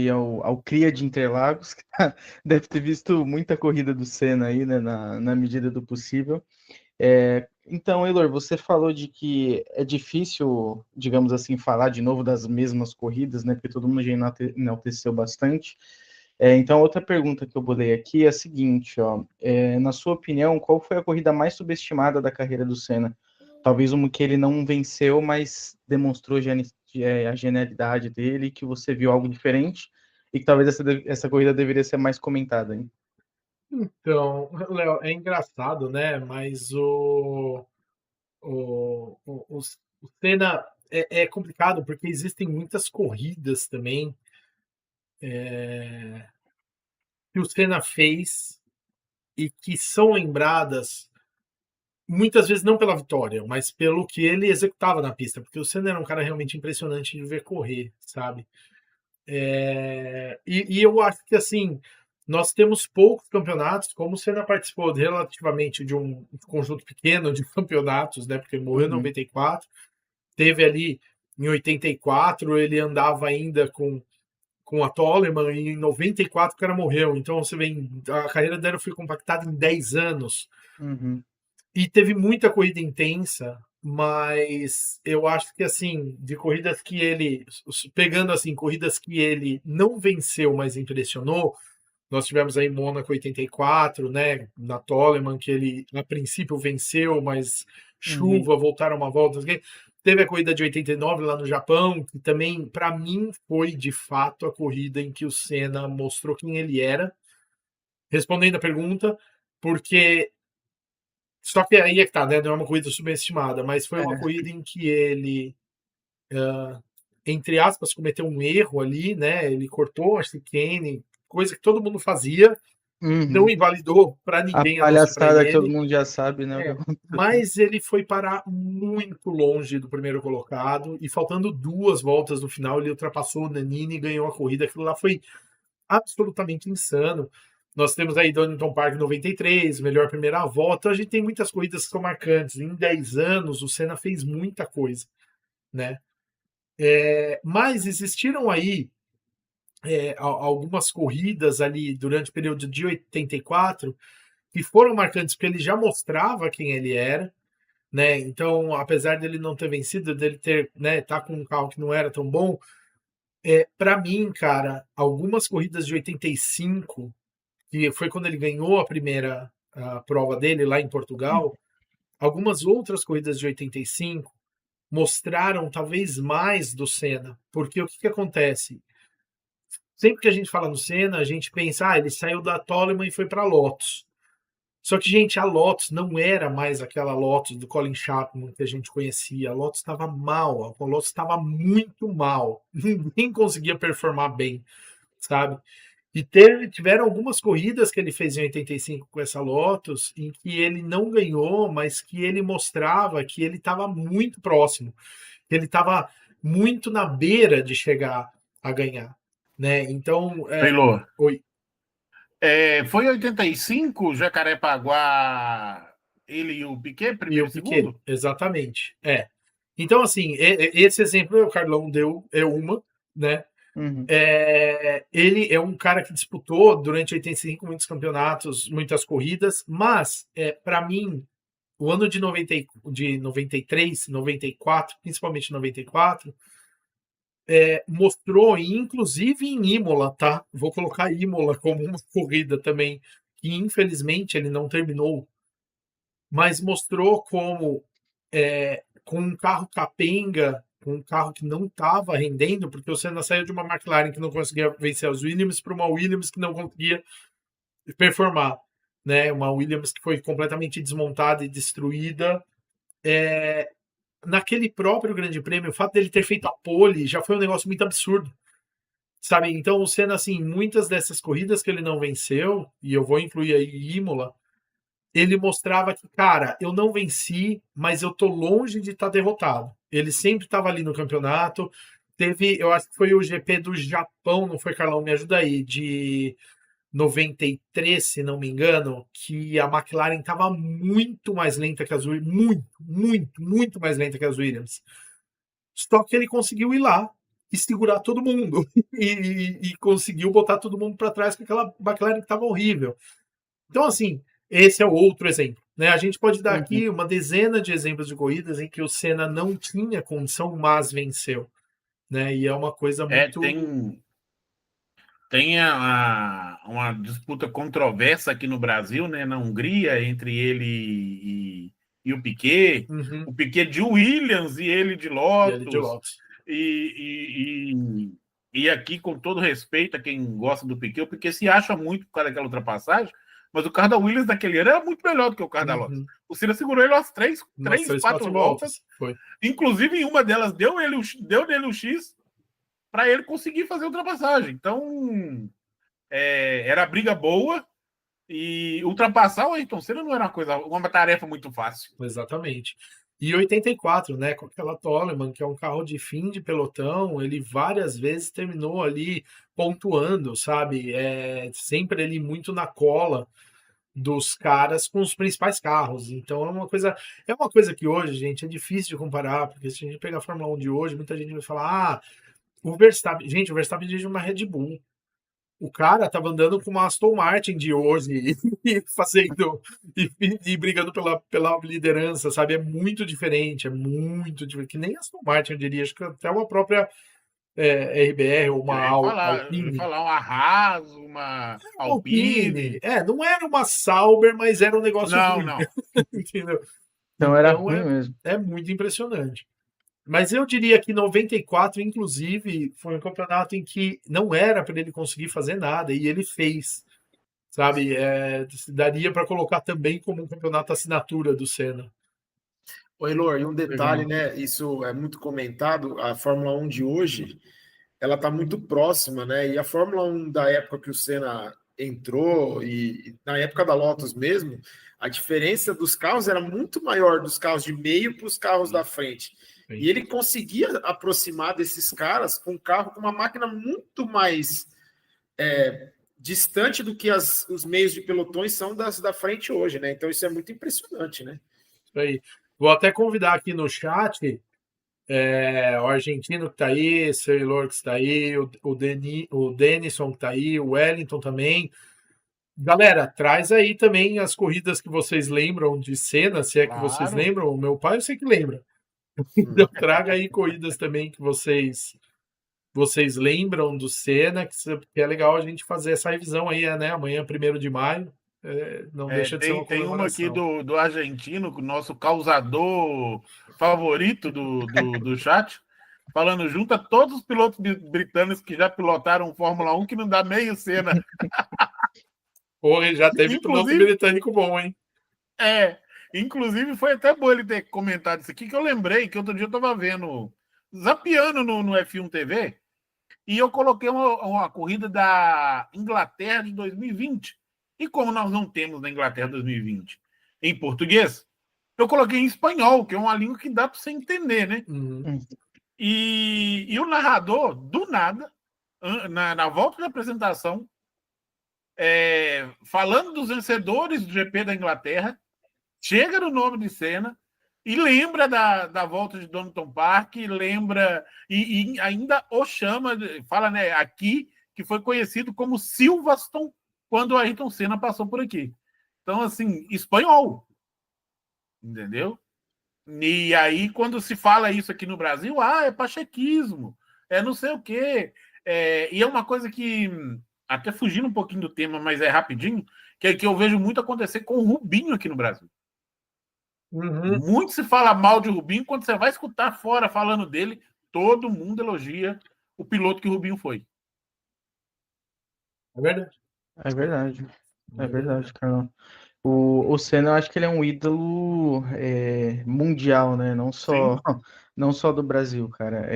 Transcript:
aí ao cria de Interlagos, que deve ter visto muita corrida do Senna aí, né, na medida do possível. Então, Eilor, você falou de que é difícil, digamos assim, falar de novo das mesmas corridas, né? Porque todo mundo já enalteceu bastante. Então, outra pergunta que eu bolei aqui é a seguinte, ó, na sua opinião, qual foi a corrida mais subestimada da carreira do Senna? Talvez uma que ele não venceu, mas demonstrou a genialidade dele, que você viu algo diferente e que talvez essa corrida deveria ser mais comentada, hein? Então, Léo, é engraçado, né? Mas o Senna é complicado porque existem muitas corridas também que o Senna fez e que são lembradas muitas vezes não pela vitória, mas pelo que ele executava na pista, porque o Senna era um cara realmente impressionante de ver correr, sabe? E eu acho que assim, nós temos poucos campeonatos, como o Senna participou relativamente de um conjunto pequeno de campeonatos, né? Porque ele morreu em Uhum, 94, teve ali em 84, ele andava ainda com a Toleman, e em 94 o cara morreu. Então você vê, a carreira dele foi compactada em 10 anos. uhum, E teve muita corrida intensa, mas eu acho que assim, de corridas que ele, pegando assim, corridas que ele não venceu, mas impressionou, nós tivemos aí Mônaco 84, né, na Toleman, que ele a princípio venceu, mas uhum. chuva, voltaram uma volta. Teve a corrida de 89 lá no Japão, que também, para mim, foi de fato a corrida em que o Senna mostrou quem ele era. Respondendo a pergunta, porque só que aí é que tá, né? Não é uma corrida subestimada, mas foi uma É. corrida em que ele, entre aspas, cometeu um erro ali, né? Ele cortou a chicane, coisa que todo mundo fazia, não Uhum. invalidou para A ninguém a não ser para palhaçada que todo ele, mundo já sabe, né, o que aconteceu. mas ele foi parar muito longe do primeiro colocado e faltando 2 voltas no final, ele ultrapassou o Nannini e ganhou a corrida. Aquilo lá foi absolutamente insano. Nós temos aí Donington Park 93, melhor primeira volta. A gente tem muitas corridas que são marcantes. Em 10 anos, o Senna fez muita coisa, né? Mas existiram aí algumas corridas ali durante o período de 84 que foram marcantes porque ele já mostrava quem ele era, né? Então, apesar dele não ter vencido, dele ter, né, tá com um carro que não era tão bom, para mim, cara, algumas corridas de 85 que foi quando ele ganhou a primeira prova dele lá em Portugal, algumas outras corridas de 85 mostraram talvez mais do Senna, porque o que acontece? Sempre que a gente fala no Senna, a gente pensa, ele saiu da Toleman e foi para a Lotus. Só que, gente, a Lotus não era mais aquela Lotus do Colin Chapman que a gente conhecia. A Lotus estava mal, a Lotus estava muito mal. Ninguém conseguia performar bem, sabe? E tiveram algumas corridas que ele fez em 85 com essa Lotus, em que ele não ganhou, mas que ele mostrava que ele estava muito próximo, que ele estava muito na beira de chegar a ganhar, né? Então, Taylor, oi, foi em 85, Jacarepaguá, ele e o Piquet, e primeiro o e Piquet, segundo? exatamente, Então, assim, esse exemplo o Carlão deu é uma, né? Uhum. Ele é um cara que disputou durante 85 muitos campeonatos, muitas corridas, mas para mim o ano de 93, 94, principalmente 94, mostrou, inclusive em Imola, tá? Vou colocar Imola como uma corrida também, que infelizmente ele não terminou, mas mostrou como com um carro capenga, com um carro que não estava rendendo, porque o Senna saiu de uma McLaren que não conseguia vencer as Williams para uma Williams que não conseguia performar, né? Uma Williams que foi completamente desmontada e destruída. Naquele próprio Grande Prêmio, o fato dele ter feito a pole já foi um negócio muito absurdo, sabe? Então, o Senna, assim, muitas dessas corridas que ele não venceu, e eu vou incluir aí Imola, ele mostrava que, cara, eu não venci, mas eu tô longe de estar derrotado. Ele sempre estava ali no campeonato. Teve, eu acho que foi o GP do Japão, não foi, Carlão? Me ajuda aí, de 93, se não me engano, que a McLaren estava muito mais lenta que as Williams, muito, muito, muito mais lenta que as Williams. Só que ele conseguiu ir lá e segurar todo mundo e conseguiu botar todo mundo para trás com aquela McLaren que estava horrível. Então, assim, esse é outro exemplo. Né? A gente pode dar aqui uma dezena de exemplos de corridas em que o Senna não tinha condição, mas venceu. Né? E é uma coisa muito. Tem uma disputa controversa aqui no Brasil, né, na Hungria, entre ele e o Piquet. Uhum. O Piquet de Williams e ele de Lotus. E aqui, com todo respeito a quem gosta do Piquet, o Piquet se acha muito por causa daquela ultrapassagem, mas o carro da Williams naquele ano era muito melhor do que o carro da Lotus. O Senna segurou ele umas 4 voltas. Foi. Inclusive, em uma delas, deu nele o X para ele conseguir fazer a ultrapassagem. Então, era briga boa, e ultrapassar o Ayrton Senna não era uma tarefa muito fácil. Exatamente. E 84, né, com aquela Toleman, que é um carro de fim de pelotão, ele várias vezes terminou ali pontuando, sabe? Sempre ele muito na cola dos caras com os principais carros. Então é uma coisa que hoje, gente, é difícil de comparar, porque se a gente pegar a Fórmula 1 de hoje, muita gente vai falar: o Verstappen dirige uma Red Bull. O cara tava andando com uma Aston Martin de hoje e fazendo e brigando pela liderança, sabe? É muito diferente, que nem Aston Martin, eu diria, acho que até uma própria RBR ou uma Alpine. Falar uma Haas, uma Alpine. Não era uma Sauber, mas era um negócio ruim. Não. Entendeu? Então era ruim mesmo. É muito impressionante. Mas eu diria que 94, inclusive, foi um campeonato em que não era para ele conseguir fazer nada, e ele fez. Sabe? Daria para colocar também como um campeonato assinatura do Senna. Oi, Lor, e um detalhe, né? Isso é muito comentado, a Fórmula 1 de hoje, ela está muito próxima, né? E a Fórmula 1 da época que o Senna entrou, e na época da Lotus mesmo, a diferença dos carros era muito maior dos carros de meio para os carros da frente. E ele conseguia aproximar desses caras com um carro com uma máquina muito mais distante do que os meios de pelotões são da frente hoje, né? Então isso é muito impressionante, né? Isso aí. Vou até convidar aqui no chat o argentino que está aí, o Sailor que está aí, o Denison que está aí, o Wellington também. Galera, traz aí também as corridas que vocês lembram de Senna, se é que vocês lembram. O meu pai eu sei que lembra. Então traga aí corridas também que vocês lembram do Senna, que é legal a gente fazer essa revisão aí, né? Amanhã, 1º de maio. Não deixa de ser uma comemoração. Tem uma aqui do argentino, o nosso causador favorito do chat, falando: junta todos os pilotos britânicos que já pilotaram Fórmula 1, que não dá meio Senna. Porra, já teve piloto britânico bom, hein? Inclusive foi até bom ele ter comentado isso aqui, que eu lembrei que outro dia eu tava vendo, zapeando no F1 TV, e eu coloquei uma corrida da Inglaterra de 2020. E como nós não temos na Inglaterra 2020 em português, eu coloquei em espanhol, que é uma língua que dá para você entender, né? E o narrador, do nada, na volta da apresentação, falando dos vencedores do GP da Inglaterra, chega no nome de Senna e lembra da volta de Donington Park, lembra e ainda o chama, fala, né, aqui, que foi conhecido como Silverstone quando o Ayrton Senna passou por aqui. Então, assim, espanhol. Entendeu? E aí, quando se fala isso aqui no Brasil, é pachequismo, não sei o quê. E é uma coisa que, até fugindo um pouquinho do tema, mas é rapidinho, que eu vejo muito acontecer com o Rubinho aqui no Brasil. Muito se fala mal de Rubinho, quando você vai escutar fora falando dele, todo mundo elogia o piloto que o Rubinho foi. É verdade. É verdade, Carlão. O Senna, eu acho que ele é um ídolo mundial, né? Não só do Brasil, cara.